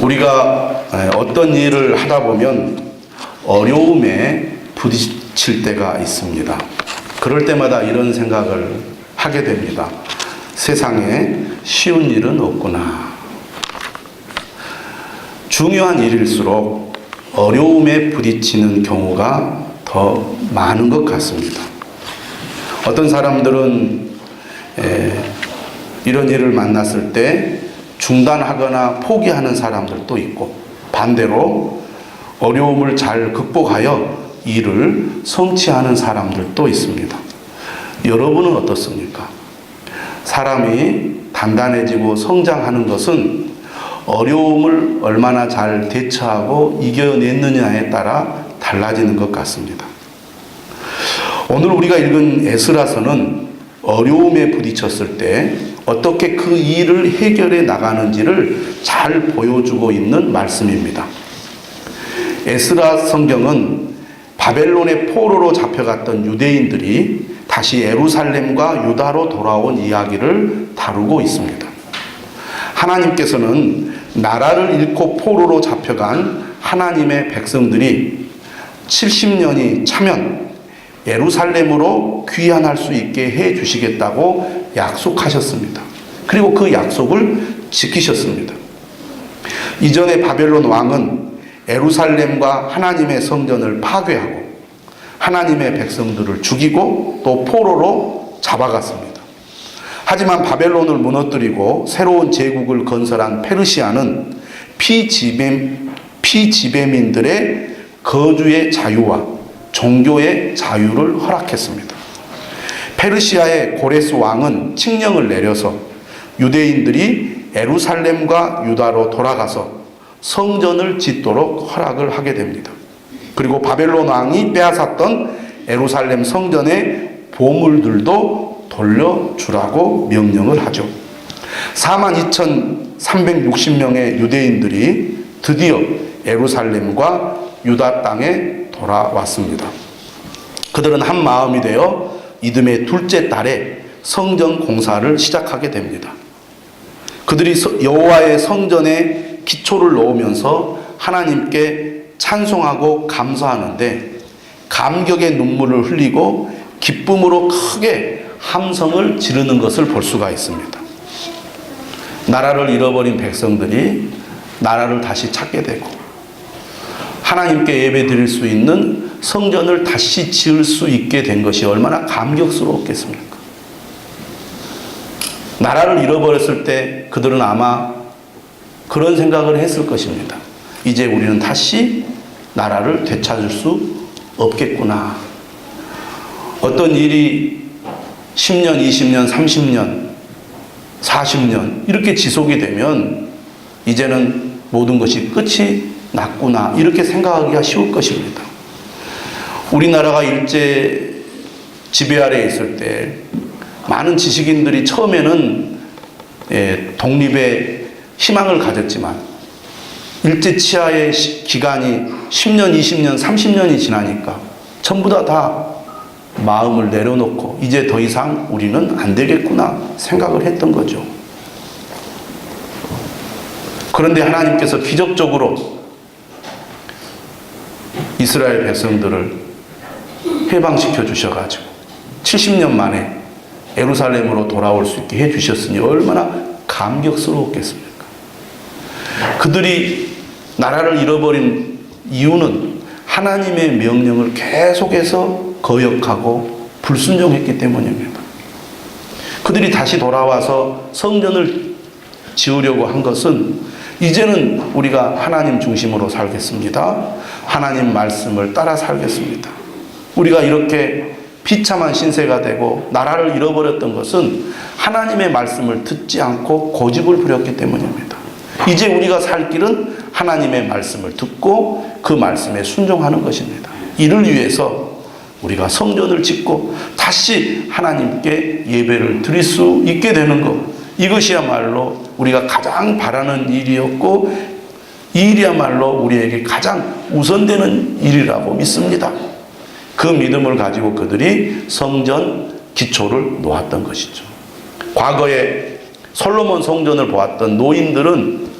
우리가 어떤 일을 하다 보면 어려움에 부딪힐 때가 있습니다. 그럴 때마다 이런 생각을 하게 됩니다. 세상에 쉬운 일은 없구나. 중요한 일일수록 어려움에 부딪히는 경우가 더 많은 것 같습니다. 어떤 사람들은 이런 일을 만났을 때 중단하거나 포기하는 사람들도 있고, 반대로 어려움을 잘 극복하여 일을 성취하는 사람들도 있습니다. 여러분은 어떻습니까? 사람이 단단해지고 성장하는 것은 어려움을 얼마나 잘 대처하고 이겨냈느냐에 따라 달라지는 것 같습니다. 오늘 우리가 읽은 에스라서는 어려움에 부딪혔을 때 어떻게 그 일을 해결해 나가는지를 잘 보여주고 있는 말씀입니다. 에스라 성경은 바벨론의 포로로 잡혀갔던 유대인들이 다시 예루살렘과 유다로 돌아온 이야기를 다루고 있습니다. 하나님께서는 나라를 잃고 포로로 잡혀간 하나님의 백성들이 70년이 차면 예루살렘으로 귀환할 수 있게 해 주시겠다고 약속하셨습니다. 그리고 그 약속을 지키셨습니다. 이전에 바벨론 왕은 예루살렘과 하나님의 성전을 파괴하고 하나님의 백성들을 죽이고 또 포로로 잡아갔습니다. 하지만 바벨론을 무너뜨리고 새로운 제국을 건설한 페르시아는 피지배민들의 거주의 자유와 종교의 자유를 허락했습니다. 페르시아의 고레스 왕은 칙령을 내려서 유대인들이 예루살렘과 유다로 돌아가서 성전을 짓도록 허락을 하게 됩니다. 그리고 바벨론 왕이 빼앗았던 예루살렘 성전의 보물들도 돌려주라고 명령을 하죠. 42,360명의 유대인들이 드디어 예루살렘과 유다 땅에 돌아왔습니다. 그들은 한 마음이 되어 이듬해 둘째 달에 성전 공사를 시작하게 됩니다. 그들이 여호와의 성전에 기초를 놓으면서 하나님께 찬송하고 감사하는데 감격의 눈물을 흘리고 기쁨으로 크게 함성을 지르는 것을 볼 수가 있습니다. 나라를 잃어버린 백성들이 나라를 다시 찾게 되고 하나님께 예배 드릴 수 있는 성전을 다시 지을 수 있게 된 것이 얼마나 감격스러웠겠습니까? 나라를 잃어버렸을 때 그들은 아마 그런 생각을 했을 것입니다. 이제 우리는 다시 나라를 되찾을 수 없겠구나. 어떤 일이 10년, 20년, 30년, 40년 이렇게 지속이 되면 이제는 모든 것이 끝이 났구나 이렇게 생각하기가 쉬울 것입니다. 우리나라가 일제 지배 아래에 있을 때 많은 지식인들이 처음에는 독립의 희망을 가졌지만 일제 치하의 기간이 10년, 20년, 30년이 지나니까 전부 다 마음을 내려놓고 이제 더 이상 우리는 안 되겠구나 생각을 했던 거죠. 그런데 하나님께서 기적적으로 이스라엘 백성들을 해방시켜 주셔가지고 70년 만에 예루살렘으로 돌아올 수 있게 해주셨으니 얼마나 감격스러웠겠습니까? 그들이 나라를 잃어버린 이유는 하나님의 명령을 계속해서 거역하고 불순종했기 때문입니다. 그들이 다시 돌아와서 성전을 지으려고 한 것은 이제는 우리가 하나님 중심으로 살겠습니다. 하나님 말씀을 따라 살겠습니다. 우리가 이렇게 비참한 신세가 되고 나라를 잃어버렸던 것은 하나님의 말씀을 듣지 않고 고집을 부렸기 때문입니다. 이제 우리가 살 길은 하나님의 말씀을 듣고 그 말씀에 순종하는 것입니다. 이를 위해서 우리가 성전을 짓고 다시 하나님께 예배를 드릴 수 있게 되는 것, 이것이야말로 우리가 가장 바라는 일이었고 이 일이야말로 우리에게 가장 우선되는 일이라고 믿습니다. 그 믿음을 가지고 그들이 성전 기초를 놓았던 것이죠. 과거에 솔로몬 성전을 보았던 노인들은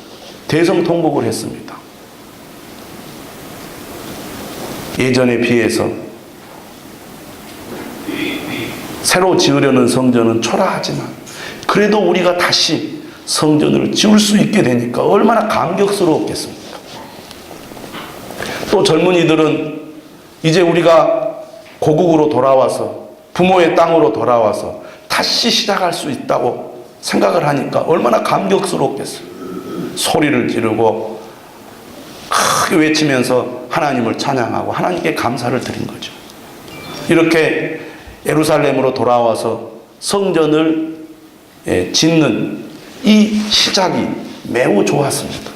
대성통곡을 했습니다. 예전에 비해서 새로 지으려는 성전은 초라하지만 그래도 우리가 다시 성전을 지을 수 있게 되니까 얼마나 감격스러웠겠습니까? 또 젊은이들은 이제 우리가 고국으로 돌아와서 부모의 땅으로 돌아와서 다시 시작할 수 있다고 생각을 하니까 얼마나 감격스럽겠어요. 소리를 지르고 크게 외치면서 하나님을 찬양하고 하나님께 감사를 드린 거죠. 이렇게 예루살렘으로 돌아와서 성전을 짓는 이 시작이 매우 좋았습니다.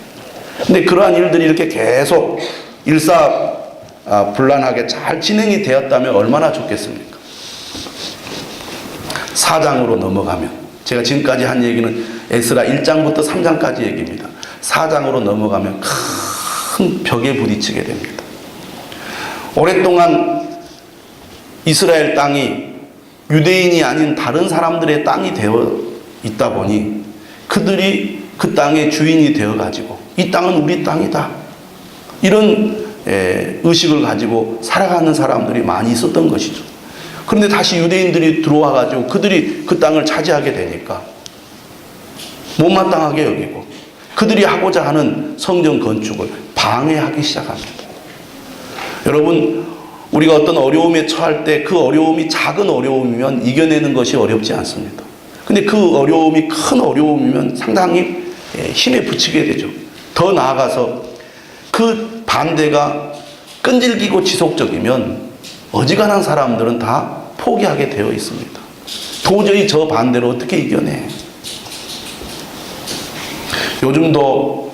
근데 그러한 일들이 이렇게 계속 일사불란하게 잘 진행이 되었다면 얼마나 좋겠습니까? 4장으로 넘어가면, 제가 지금까지 한 얘기는 에스라 1장부터 3장까지 얘기입니다. 4장으로 넘어가면 큰 벽에 부딪히게 됩니다. 오랫동안 이스라엘 땅이 유대인이 아닌 다른 사람들의 땅이 되어 있다 보니 그들이 그 땅의 주인이 되어가지고 이 땅은 우리 땅이다, 이런 의식을 가지고 살아가는 사람들이 많이 있었던 것이죠. 그런데 다시 유대인들이 들어와가지고 그들이 그 땅을 차지하게 되니까 못마땅하게 여기고 그들이 하고자 하는 성전 건축을 방해하기 시작합니다. 여러분, 우리가 어떤 어려움에 처할 때 그 어려움이 작은 어려움이면 이겨내는 것이 어렵지 않습니다. 근데 그 어려움이 큰 어려움이면 상당히 힘에 부치게 되죠. 더 나아가서 그 반대가 끈질기고 지속적이면 어지간한 사람들은 다 포기하게 되어 있습니다. 도저히 저 반대로 어떻게 이겨내? 요즘도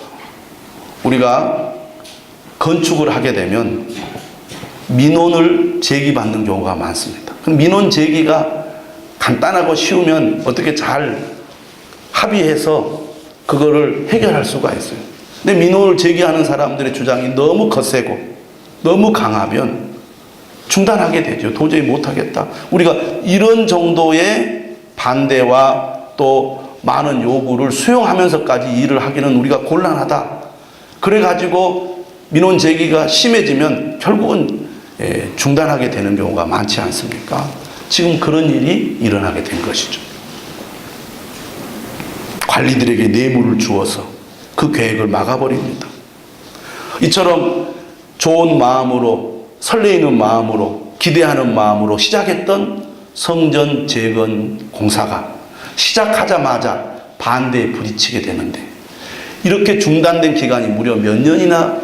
우리가 건축을 하게 되면 민원을 제기받는 경우가 많습니다. 민원 제기가 간단하고 쉬우면 어떻게 잘 합의해서 그거를 해결할 수가 있어요. 근데 민원을 제기하는 사람들의 주장이 너무 거세고 너무 강하면 중단하게 되죠. 도저히 못하겠다. 우리가 이런 정도의 반대와 또 많은 요구를 수용하면서까지 일을 하기는 우리가 곤란하다. 그래가지고 민원 제기가 심해지면 결국은 중단하게 되는 경우가 많지 않습니까? 지금 그런 일이 일어나게 된 것이죠. 관리들에게 뇌물을 주어서 그 계획을 막아버립니다. 이처럼 좋은 마음으로, 설레이는 마음으로, 기대하는 마음으로 시작했던 성전 재건 공사가 시작하자마자 반대에 부딪히게 되는데, 이렇게 중단된 기간이 무려 몇 년이나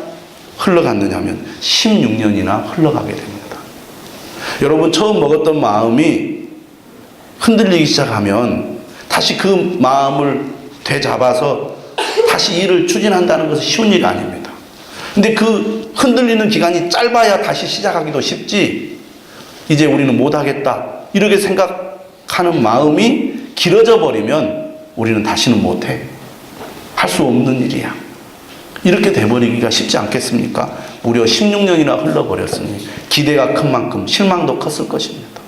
흘러갔느냐면 16년이나 흘러가게 됩니다. 여러분, 처음 먹었던 마음이 흔들리기 시작하면 다시 그 마음을 되잡아서 다시 일을 추진한다는 것은 쉬운 일이 아닙니다. 근데 그 흔들리는 기간이 짧아야 다시 시작하기도 쉽지, 이제 우리는 못하겠다 이렇게 생각하는 마음이 길어져 버리면 우리는 다시는 못해. 할 수 없는 일이야. 이렇게 돼버리기가 쉽지 않겠습니까? 무려 16년이나 흘러버렸으니 기대가 큰 만큼 실망도 컸을 것입니다.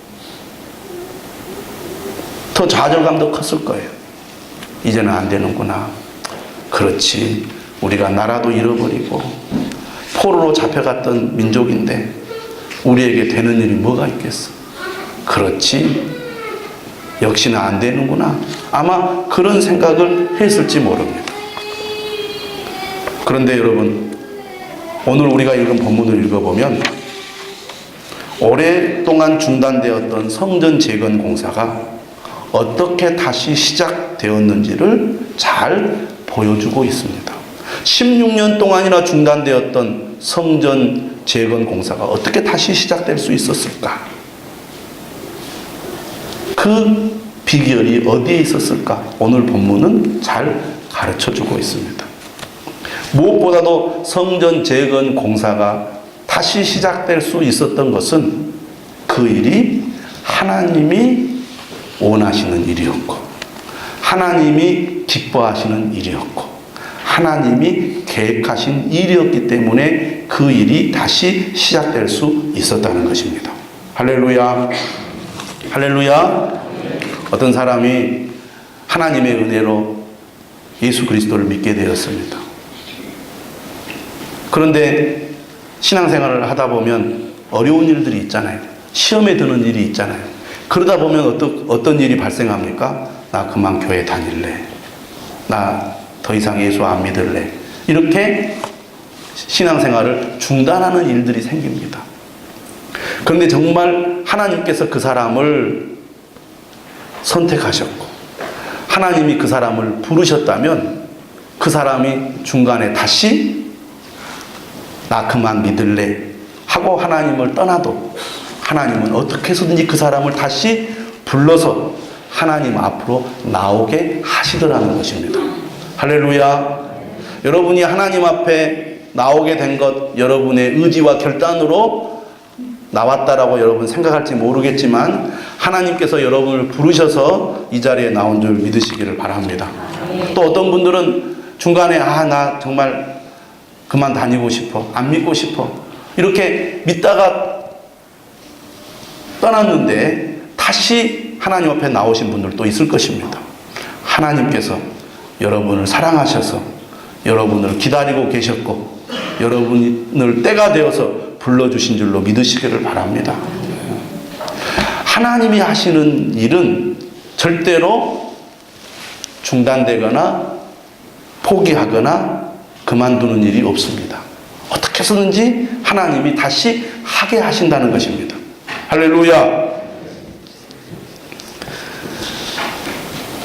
더 좌절감도 컸을 거예요. 이제는 안 되는구나. 그렇지, 우리가 나라도 잃어버리고 포로로 잡혀갔던 민족인데 우리에게 되는 일이 뭐가 있겠어. 그렇지, 역시나 안 되는구나. 아마 그런 생각을 했을지 모릅니다. 그런데 여러분, 오늘 우리가 읽은 본문을 읽어보면 오랫동안 중단되었던 성전 재건 공사가 어떻게 다시 시작되었는지를 잘 보여주고 있습니다. 16년 동안이나 중단되었던 성전 재건 공사가 어떻게 다시 시작될 수 있었을까? 그 비결이 어디에 있었을까? 오늘 본문은 잘 가르쳐주고 있습니다. 무엇보다도 성전 재건 공사가 다시 시작될 수 있었던 것은 그 일이 하나님이 원하시는 일이었고, 하나님이 기뻐하시는 일이었고, 하나님이 계획하신 일이었기 때문에 그 일이 다시 시작될 수 있었다는 것입니다. 할렐루야. 할렐루야. 어떤 사람이 하나님의 은혜로 예수 그리스도를 믿게 되었습니다. 그런데 신앙생활을 하다 보면 어려운 일들이 있잖아요. 시험에 드는 일이 있잖아요. 그러다 보면 어떤 일이 발생합니까? 나 그만 교회 다닐래. 나 더 이상 예수 안 믿을래. 이렇게 신앙생활을 중단하는 일들이 생깁니다. 그런데 정말 하나님께서 그 사람을 선택하셨고 하나님이 그 사람을 부르셨다면 그 사람이 중간에 다시 나 그만 믿을래 하고 하나님을 떠나도 하나님은 어떻게 해서든지 그 사람을 다시 불러서 하나님 앞으로 나오게 하시더라는 것입니다. 할렐루야. 여러분이 하나님 앞에 나오게 된 것 여러분의 의지와 결단으로 나왔다라고 여러분 생각할지 모르겠지만 하나님께서 여러분을 부르셔서 이 자리에 나온 줄 믿으시기를 바랍니다. 또 어떤 분들은 중간에 나 정말 그만 다니고 싶어. 안 믿고 싶어. 이렇게 믿다가 떠났는데 다시 하나님 앞에 나오신 분들도 있을 것입니다. 하나님께서 여러분을 사랑하셔서 여러분을 기다리고 계셨고 여러분을 때가 되어서 불러주신 줄로 믿으시기를 바랍니다. 하나님이 하시는 일은 절대로 중단되거나 포기하거나 그만두는 일이 없습니다. 어떻게 해서든지 하나님이 다시 하게 하신다는 것입니다. 할렐루야.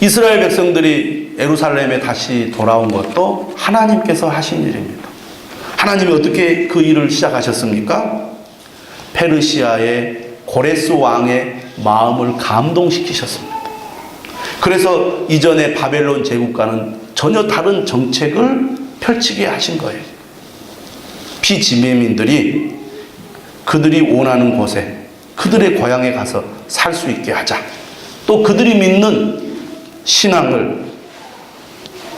이스라엘 백성들이 예루살렘에 다시 돌아온 것도 하나님께서 하신 일입니다. 하나님이 어떻게 그 일을 시작하셨습니까? 페르시아의 고레스 왕의 마음을 감동시키셨습니다. 그래서 이전의 바벨론 제국과는 전혀 다른 정책을 펼치게 하신 거예요. 피지배민들이 그들이 원하는 곳에 그들의 고향에 가서 살 수 있게 하자. 또 그들이 믿는 신앙을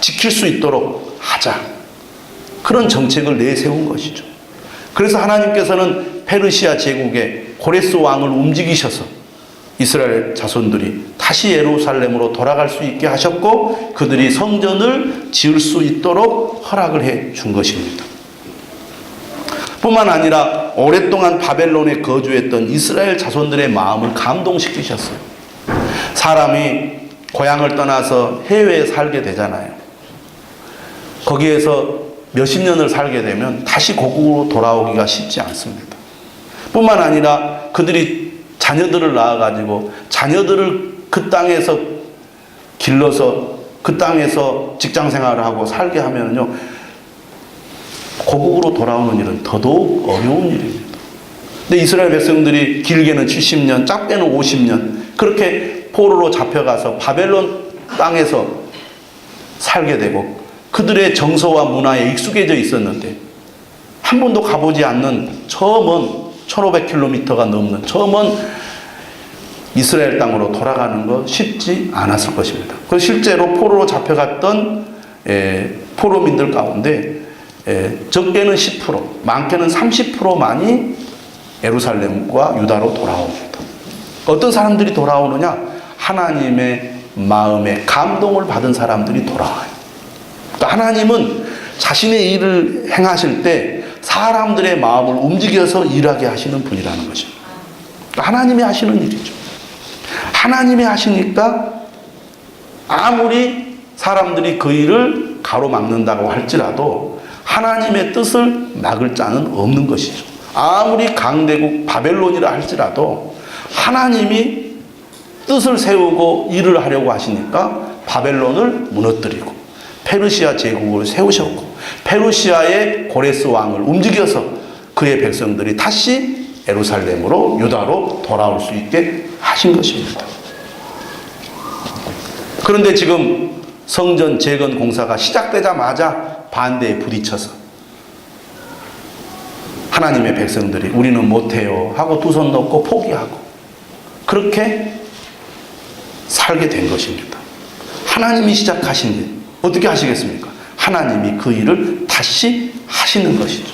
지킬 수 있도록 하자. 그런 정책을 내세운 것이죠. 그래서 하나님께서는 페르시아 제국의 고레스 왕을 움직이셔서 이스라엘 자손들이 다시 예루살렘으로 돌아갈 수 있게 하셨고 그들이 성전을 지을 수 있도록 허락을 해 준 것입니다. 뿐만 아니라 오랫동안 바벨론에 거주했던 이스라엘 자손들의 마음을 감동시키셨어요. 사람이 고향을 떠나서 해외에 살게 되잖아요. 거기에서 몇십 년을 살게 되면 다시 고국으로 돌아오기가 쉽지 않습니다. 뿐만 아니라 그들이 자녀들을 낳아가지고 자녀들을 그 땅에서 길러서 그 땅에서 직장 생활을 하고 살게 하면요, 고국으로 돌아오는 일은 더더욱 어려운 일입니다. 근데 이스라엘 백성들이 길게는 70년, 작게는 50년 그렇게 포로로 잡혀가서 바벨론 땅에서 살게 되고 그들의 정서와 문화에 익숙해져 있었는데 한 번도 가보지 않는 저 먼 1500km가 넘는 저 먼 이스라엘 땅으로 돌아가는 거 쉽지 않았을 것입니다. 그 실제로 포로로 잡혀갔던 포로민들 가운데 적게는 10%, 많게는 30%만이 예루살렘과 유다로 돌아옵니다. 어떤 사람들이 돌아오느냐? 하나님의 마음에 감동을 받은 사람들이 돌아와요. 그러니까 하나님은 자신의 일을 행하실 때 사람들의 마음을 움직여서 일하게 하시는 분이라는 것입니다. 그러니까 하나님이 하시는 일이죠. 하나님이 하시니까 아무리 사람들이 그 일을 가로막는다고 할지라도 하나님의 뜻을 막을 자는 없는 것이죠. 아무리 강대국 바벨론이라 할지라도 하나님이 뜻을 세우고 일을 하려고 하시니까 바벨론을 무너뜨리고 페르시아 제국을 세우셨고 페르시아의 고레스 왕을 움직여서 그의 백성들이 다시 예루살렘으로 유다로 돌아올 수 있게 하신 것입니다. 그런데 지금 성전 재건 공사가 시작되자마자 반대에 부딪혀서 하나님의 백성들이 우리는 못해요 하고 두 손 놓고 포기하고 그렇게 살게 된 것입니다. 하나님이 시작하신 일 어떻게 하시겠습니까? 하나님이 그 일을 다시 하시는 것이죠.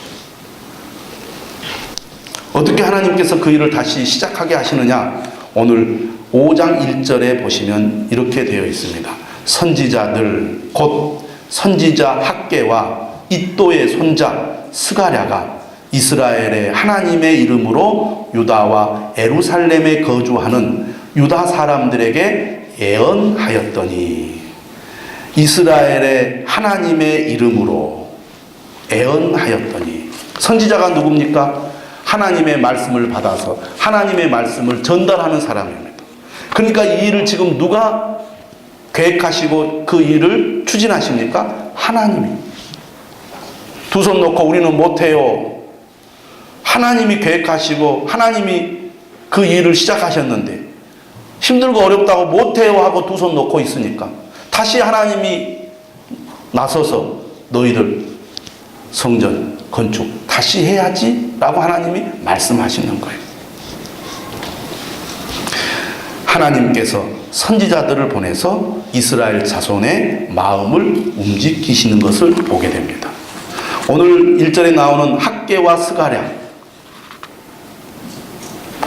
어떻게 하나님께서 그 일을 다시 시작하게 하시느냐? 오늘 5장 1절에 보시면 이렇게 되어 있습니다. 선지자들 곧 선지자 학계와 id도의 손자 스가랴가 이스라엘의 하나님의 이름으로 유다와 예루살렘에 거주하는 유다 사람들에게 예언하였더니, 이스라엘의 하나님의 이름으로 예언하였더니, 선지자가 누굽니까? 하나님의 말씀을 받아서 하나님의 말씀을 전달하는 사람입니다. 그러니까 이 일을 지금 누가 계획하시고 그 일을 추진하십니까? 하나님이. 두 손 놓고 우리는 못해요. 하나님이 계획하시고 하나님이 그 일을 시작하셨는데 힘들고 어렵다고 못해요 하고 두 손 놓고 있으니까 다시 하나님이 나서서 너희들 성전 건축 다시 해야지 라고 하나님이 말씀하시는 거예요. 하나님께서 선지자들을 보내서 이스라엘 자손의 마음을 움직이시는 것을 보게 됩니다. 오늘 1절에 나오는 학개와 스가랴,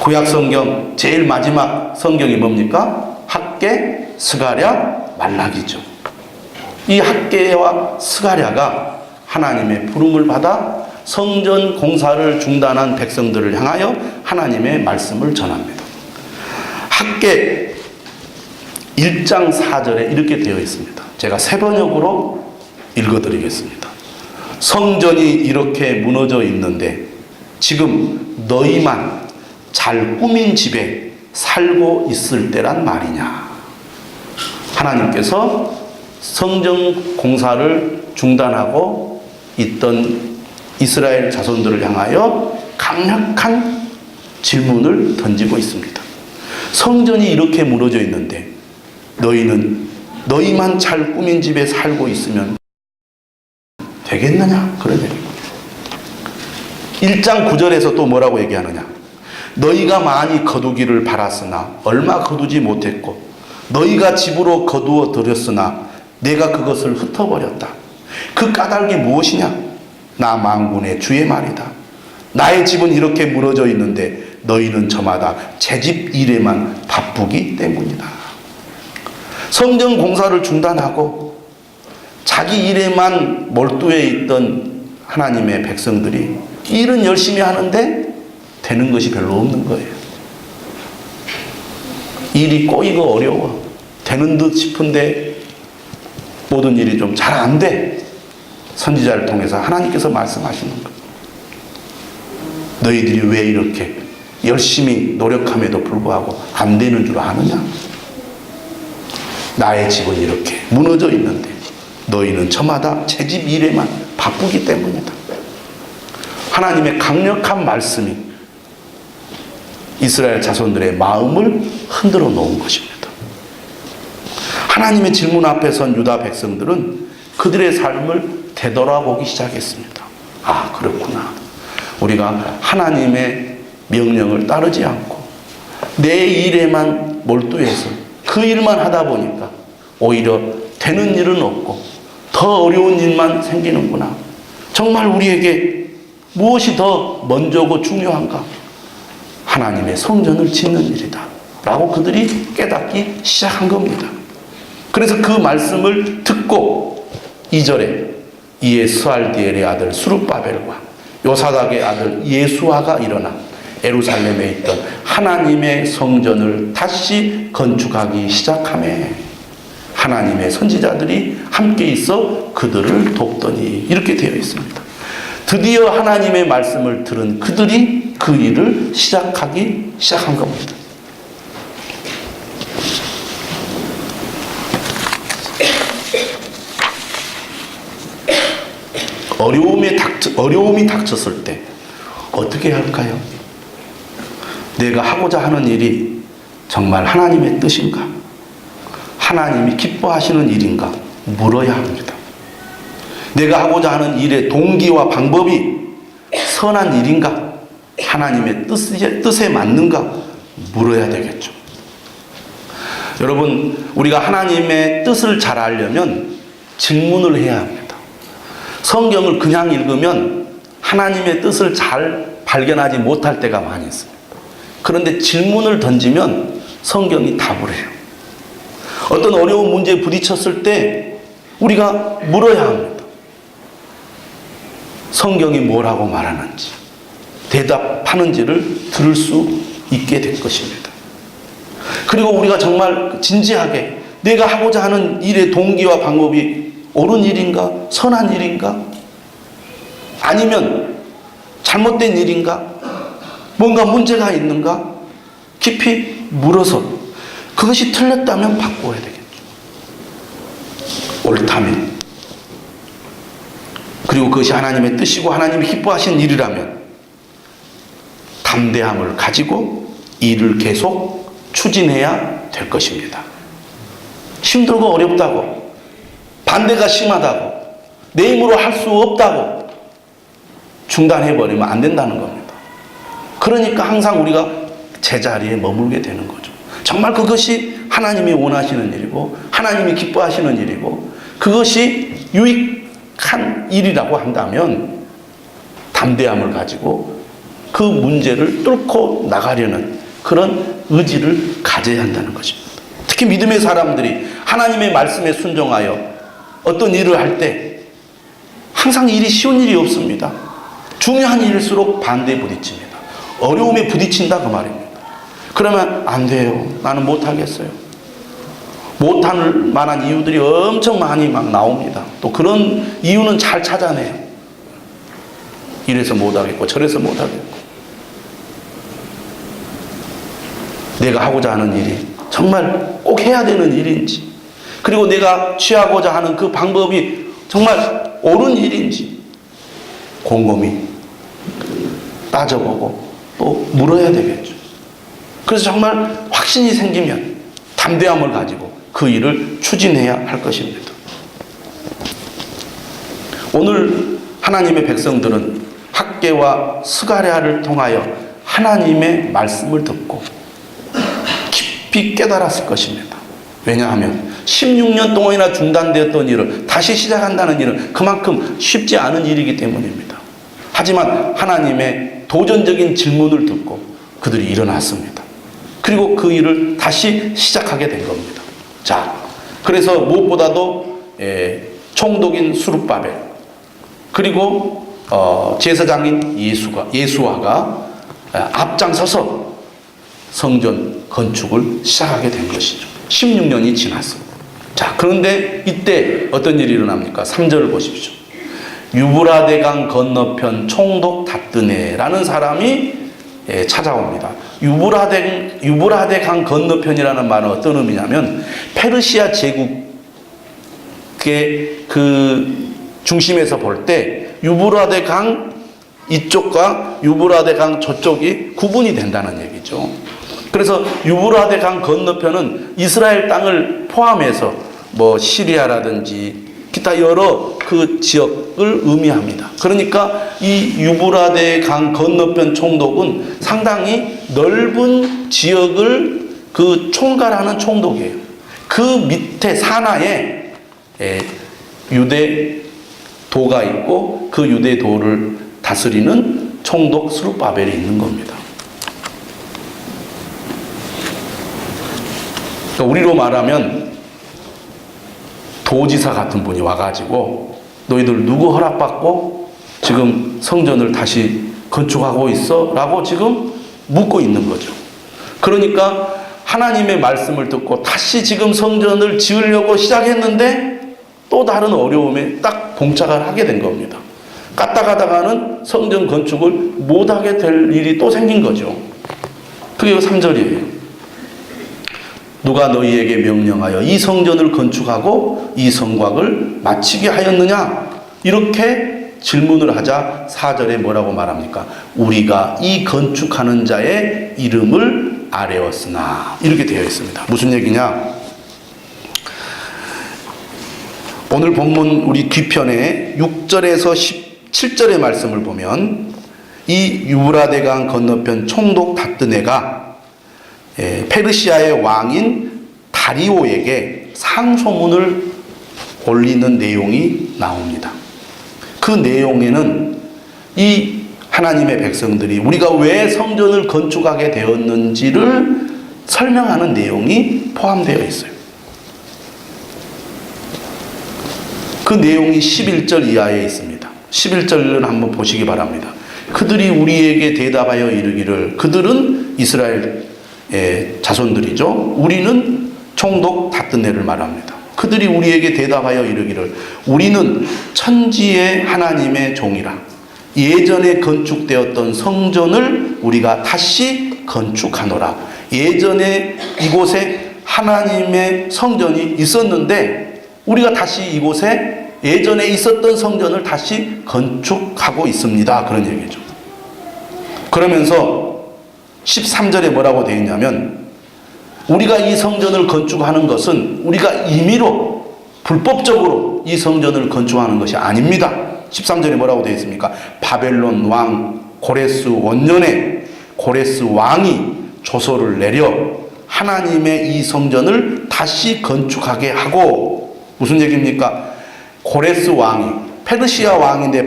구약 성경 제일 마지막 성경이 뭡니까? 학개, 스가랴, 말라기죠. 이 학개와 스가랴가 하나님의 부름을 받아 성전 공사를 중단한 백성들을 향하여 하나님의 말씀을 전합니다. 학개 1장 4절에 이렇게 되어 있습니다. 제가 세 번역으로 읽어드리겠습니다. 성전이 이렇게 무너져 있는데 지금 너희만 잘 꾸민 집에 살고 있을 때란 말이냐. 하나님께서 성전 공사를 중단하고 있던 이스라엘 자손들을 향하여 강력한 질문을 던지고 있습니다. 성전이 이렇게 무너져 있는데 너희만 잘 꾸민 집에 살고 있으면 되겠느냐? 그런 얘기입니다. 1장 9절에서 또 뭐라고 얘기하느냐? 너희가 많이 거두기를 바랐으나 얼마 거두지 못했고 너희가 집으로 거두어 들였으나 내가 그것을 흩어버렸다. 그 까닭이 무엇이냐? 나 만군의 주의 말이다. 나의 집은 이렇게 무너져 있는데 너희는 저마다 제 집 일에만 바쁘기 때문이다. 성전 공사를 중단하고 자기 일에만 몰두해 있던 하나님의 백성들이 일은 열심히 하는데 되는 것이 별로 없는 거예요. 일이 꼬이고 어려워. 되는 듯 싶은데 모든 일이 좀 잘 안 돼. 선지자를 통해서 하나님께서 말씀하시는 거예요. 너희들이 왜 이렇게 열심히 노력함에도 불구하고 안 되는 줄 아느냐? 나의 집은 이렇게 무너져 있는데 너희는 저마다 제 집 일에만 바쁘기 때문이다. 하나님의 강력한 말씀이 이스라엘 자손들의 마음을 흔들어 놓은 것입니다. 하나님의 질문 앞에 선 유다 백성들은 그들의 삶을 되돌아보기 시작했습니다. 아, 그렇구나. 우리가 하나님의 명령을 따르지 않고 내 일에만 몰두해서 그 일만 하다 보니까 오히려 되는 일은 없고 더 어려운 일만 생기는구나. 정말 우리에게 무엇이 더 먼저고 중요한가? 하나님의 성전을 짓는 일이다 라고 그들이 깨닫기 시작한 겁니다. 그래서 그 말씀을 듣고 2절에 이에 스알디엘의 아들 수룹바벨과 요사닥의 아들 예수아가 일어나 예루살렘에 있던 하나님의 성전을 다시 건축하기 시작하며 하나님의 선지자들이 함께 있어 그들을 돕더니 이렇게 되어 있습니다. 드디어 하나님의 말씀을 들은 그들이 그 일을 시작하기 시작한 겁니다. 어려움이 닥쳤을 때 어떻게 할까요? 내가 하고자 하는 일이 정말 하나님의 뜻인가? 하나님이 기뻐하시는 일인가? 물어야 합니다. 내가 하고자 하는 일의 동기와 방법이 선한 일인가? 하나님의 뜻에 맞는가? 물어야 되겠죠. 여러분, 우리가 하나님의 뜻을 잘 알려면 질문을 해야 합니다. 성경을 그냥 읽으면 하나님의 뜻을 잘 발견하지 못할 때가 많이 있습니다. 그런데 질문을 던지면 성경이 답을 해요. 어떤 어려운 문제에 부딪혔을 때 우리가 물어야 합니다. 성경이 뭐라고 말하는지, 대답하는지를 들을 수 있게 될 것입니다. 그리고 우리가 정말 진지하게 내가 하고자 하는 일의 동기와 방법이 옳은 일인가? 선한 일인가? 아니면 잘못된 일인가? 뭔가 문제가 있는가? 깊이 물어서 그것이 틀렸다면 바꿔야 되겠죠. 옳다면. 그리고 그것이 하나님의 뜻이고 하나님이 기뻐하시는 일이라면 담대함을 가지고 일을 계속 추진해야 될 것입니다. 힘들고 어렵다고, 반대가 심하다고, 내 힘으로 할 수 없다고 중단해버리면 안 된다는 겁니다. 그러니까 항상 우리가 제자리에 머물게 되는 거죠. 정말 그것이 하나님이 원하시는 일이고 하나님이 기뻐하시는 일이고 그것이 유익한 일이라고 한다면 담대함을 가지고 그 문제를 뚫고 나가려는 그런 의지를 가져야 한다는 것입니다. 특히 믿음의 사람들이 하나님의 말씀에 순종하여 어떤 일을 할 때 항상 일이 쉬운 일이 없습니다. 중요한 일일수록 반대에 부딪힙니다. 어려움에 부딪힌다 그 말입니다. 그러면 안 돼요. 나는 못하겠어요. 못할 만한 이유들이 엄청 많이 막 나옵니다. 또 그런 이유는 잘 찾아내요. 이래서 못하겠고 저래서 못하겠고 내가 하고자 하는 일이 정말 꼭 해야 되는 일인지, 그리고 내가 취하고자 하는 그 방법이 정말 옳은 일인지 곰곰이 따져보고 또 물어야 되겠죠. 그래서 정말 확신이 생기면 담대함을 가지고 그 일을 추진해야 할 것입니다. 오늘 하나님의 백성들은 학개와 스가랴를 통하여 하나님의 말씀을 듣고 깊이 깨달았을 것입니다. 왜냐하면 16년 동안이나 중단되었던 일을 다시 시작한다는 일은 그만큼 쉽지 않은 일이기 때문입니다. 하지만 하나님의 도전적인 질문을 듣고 그들이 일어났습니다. 그리고 그 일을 다시 시작하게 된 겁니다. 자, 그래서 무엇보다도 총독인 수룹바벨 그리고 제사장인 예수아가 앞장서서 성전 건축을 시작하게 된 것이죠. 16년이 지났습니다. 자, 그런데 이때 어떤 일이 일어납니까? 3절을 보십시오. 유브라데강 건너편 총독 다뜨네라는 사람이 찾아옵니다. 유브라데강 건너편이라는 말은 어떤 의미냐면 페르시아 제국의 그 중심에서 볼 때 유브라데강 이쪽과 유브라데강 저쪽이 구분이 된다는 얘기죠. 그래서 유브라데강 건너편은 이스라엘 땅을 포함해서 뭐 시리아라든지 기타 여러 그 지역을 의미합니다. 그러니까 이 유브라데강 건너편 총독은 상당히 넓은 지역을 그 총괄하는 총독이에요. 그 밑에 산하에 유대도가 있고 그 유대도를 다스리는 총독 스룹바벨이 있는 겁니다. 그러니까 우리로 말하면 도지사 같은 분이 와가지고 너희들 누구 허락받고 지금 성전을 다시 건축하고 있어? 라고 지금 묻고 있는 거죠. 그러니까 하나님의 말씀을 듣고 다시 지금 성전을 지으려고 시작했는데 또 다른 어려움에 딱 봉착을 하게 된 겁니다. 까딱하다가는 성전 건축을 못하게 될 일이 또 생긴 거죠. 그게 3절이에요. 누가 너희에게 명령하여 이 성전을 건축하고 이 성곽을 마치게 하였느냐? 이렇게 질문을 하자 4절에 뭐라고 말합니까? 우리가 이 건축하는 자의 이름을 아뢰었으나 이렇게 되어 있습니다. 무슨 얘기냐? 오늘 본문 우리 뒤편에 6절에서 17절의 말씀을 보면 이 유브라데강 건너편 총독 다뜨네가 페르시아의 왕인 다리오에게 상소문을 올리는 내용이 나옵니다. 그 내용에는 이 하나님의 백성들이 우리가 왜 성전을 건축하게 되었는지를 설명하는 내용이 포함되어 있어요. 그 내용이 11절 이하에 있습니다. 11절을 한번 보시기 바랍니다. 그들이 우리에게 대답하여 이르기를, 그들은 이스라엘의 자손들이죠. 우리는 총독 다뜨네를 말합니다. 그들이 우리에게 대답하여 이르기를, 우리는 천지의 하나님의 종이라. 예전에 건축되었던 성전을 우리가 다시 건축하노라. 예전에 이곳에 하나님의 성전이 있었는데 우리가 다시 이곳에 예전에 있었던 성전을 다시 건축하고 있습니다. 그런 얘기죠. 그러면서 13절에 뭐라고 되어 있냐면, 우리가 이 성전을 건축하는 것은 우리가 임의로 불법적으로 이 성전을 건축하는 것이 아닙니다. 13절에 뭐라고 되어 있습니까? 바벨론 왕 고레스 원년에 고레스 왕이 조서를 내려 하나님의 이 성전을 다시 건축하게 하고, 무슨 얘기입니까? 고레스 왕이, 페르시아 왕인데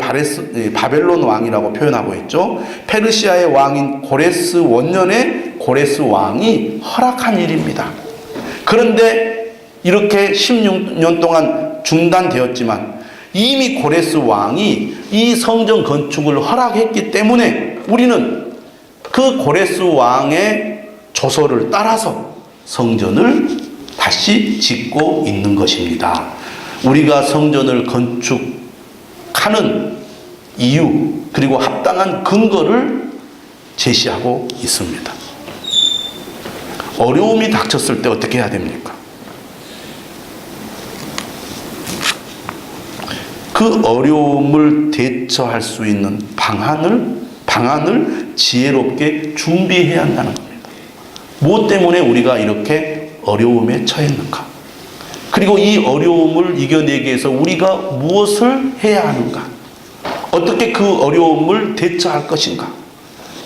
바벨론 왕이라고 표현하고 있죠. 페르시아의 왕인 고레스 원년에 고레스 왕이 허락한 일입니다. 그런데 이렇게 16년 동안 중단되었지만 이미 고레스 왕이 이 성전 건축을 허락했기 때문에 우리는 그 고레스 왕의 조서를 따라서 성전을 다시 짓고 있는 것입니다. 우리가 성전을 건축하는 이유, 그리고 합당한 근거를 제시하고 있습니다. 어려움이 닥쳤을 때 어떻게 해야 됩니까? 그 어려움을 대처할 수 있는 방안을 지혜롭게 준비해야 한다는 겁니다. 무엇 때문에 우리가 이렇게 어려움에 처했는가? 그리고 이 어려움을 이겨내기 위해서 우리가 무엇을 해야 하는가? 어떻게 그 어려움을 대처할 것인가?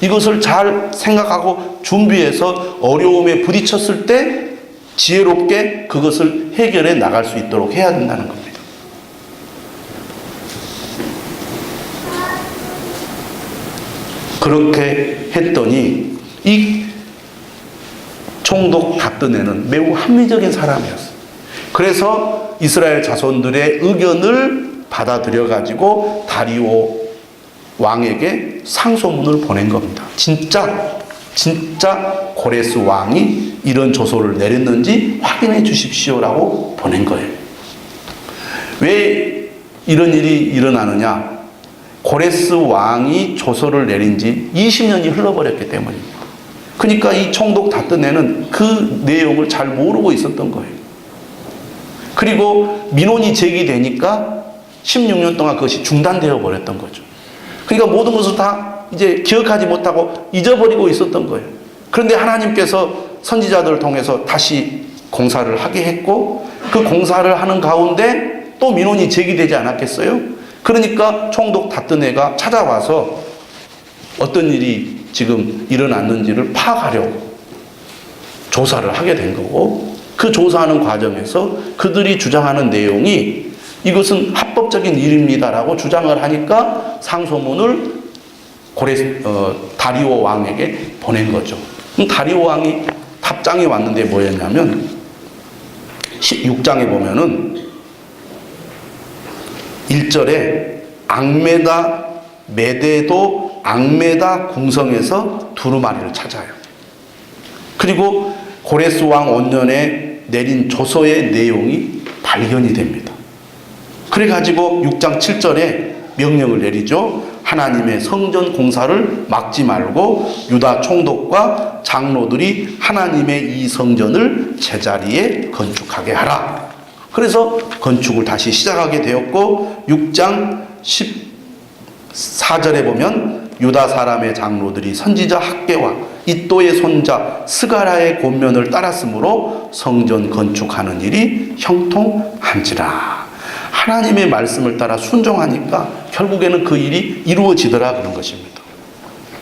이것을 잘 생각하고 준비해서 어려움에 부딪혔을 때 지혜롭게 그것을 해결해 나갈 수 있도록 해야 된다는 겁니다. 그렇게 했더니 이 총독 다뜨네는 매우 합리적인 사람이었어요. 그래서 이스라엘 자손들의 의견을 받아들여 가지고 다리오 왕에게 상소문을 보낸 겁니다. 진짜 고레스 왕이 이런 조서를 내렸는지 확인해 주십시오라고 보낸 거예요. 왜 이런 일이 일어나느냐? 고레스 왕이 조서를 내린 지 20년이 흘러버렸기 때문입니다. 그러니까 이 총독 다뜨네는 그 내용을 잘 모르고 있었던 거예요. 그리고 민원이 제기되니까 16년 동안 그것이 중단되어 버렸던 거죠. 그러니까 모든 것을 다 이제 기억하지 못하고 잊어버리고 있었던 거예요. 그런데 하나님께서 선지자들을 통해서 다시 공사를 하게 했고, 그 공사를 하는 가운데 또 민원이 제기되지 않았겠어요? 그러니까 총독 다뜨네가 찾아와서 어떤 일이 지금 일어났는지를 파악하려고 조사를 하게 된 거고, 그 조사하는 과정에서 그들이 주장하는 내용이 이것은 합법적인 일입니다라고 주장을 하니까 상소문을 다리오 왕에게 보낸 거죠. 다리오 왕이 답장이 왔는데 뭐였냐면 16장에 보면은 1절에 앙메다 메데도 앙메다 궁성에서 두루마리를 찾아요. 그리고 고레스 왕 원년에 내린 조서의 내용이 발견이 됩니다. 그래가지고 6장 7절에 명령을 내리죠. 하나님의 성전 공사를 막지 말고 유다 총독과 장로들이 하나님의 이 성전을 제자리에 건축하게 하라. 그래서 건축을 다시 시작하게 되었고, 6장 14절에 보면 유다 사람의 장로들이 선지자 학개와 이또의 손자 스가랴의 권면을 따랐으므로 성전 건축하는 일이 형통한지라. 하나님의 말씀을 따라 순종하니까 결국에는 그 일이 이루어지더라, 그런 것입니다.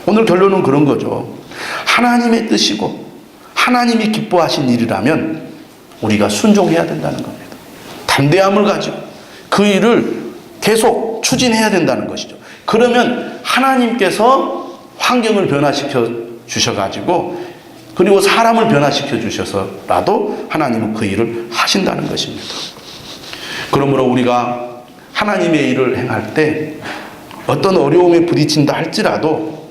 오늘 결론은 그런 거죠. 하나님의 뜻이고 하나님이 기뻐하신 일이라면 우리가 순종해야 된다는 겁니다. 담대함을 가지고 그 일을 계속 추진해야 된다는 것이죠. 그러면 하나님께서 환경을 변화시켜 주셔가지고, 그리고 사람을 변화시켜 주셔서라도 하나님은 그 일을 하신다는 것입니다. 그러므로 우리가 하나님의 일을 행할 때 어떤 어려움에 부딪힌다 할지라도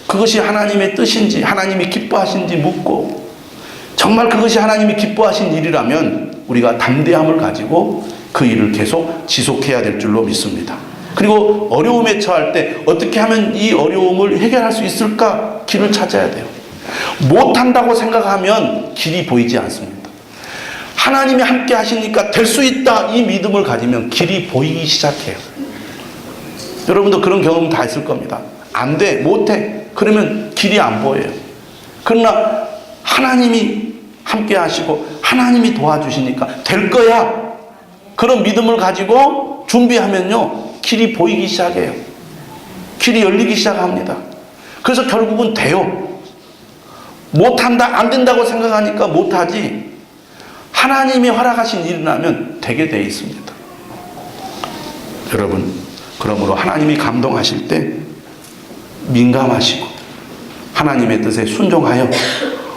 그것이 하나님의 뜻인지 하나님이 기뻐하신지 묻고 정말 그것이 하나님이 기뻐하신 일이라면 우리가 담대함을 가지고 그 일을 계속 지속해야 될 줄로 믿습니다. 그리고 어려움에 처할 때 어떻게 하면 이 어려움을 해결할 수 있을까 길을 찾아야 돼요. 못한다고 생각하면 길이 보이지 않습니다. 하나님이 함께 하시니까 될 수 있다 이 믿음을 가지면 길이 보이기 시작해요. 여러분도 그런 경험 다 있을 겁니다. 안 돼, 못해. 그러면 길이 안 보여요. 그러나 하나님이 함께 하시고 하나님이 도와주시니까 될 거야. 그런 믿음을 가지고 준비하면요. 길이 보이기 시작해요. 길이 열리기 시작합니다. 그래서 결국은 돼요. 못한다, 안 된다고 생각하니까 못하지. 하나님이 허락하신 일이라면 되게 돼 있습니다. 여러분, 그러므로 하나님이 감동하실 때 민감하시고 하나님의 뜻에 순종하여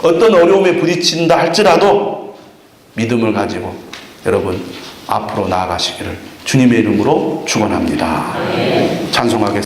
어떤 어려움에 부딪힌다 할지라도 믿음을 가지고 여러분 앞으로 나아가시기를 주님의 이름으로 축원합니다. 찬송하겠습니다.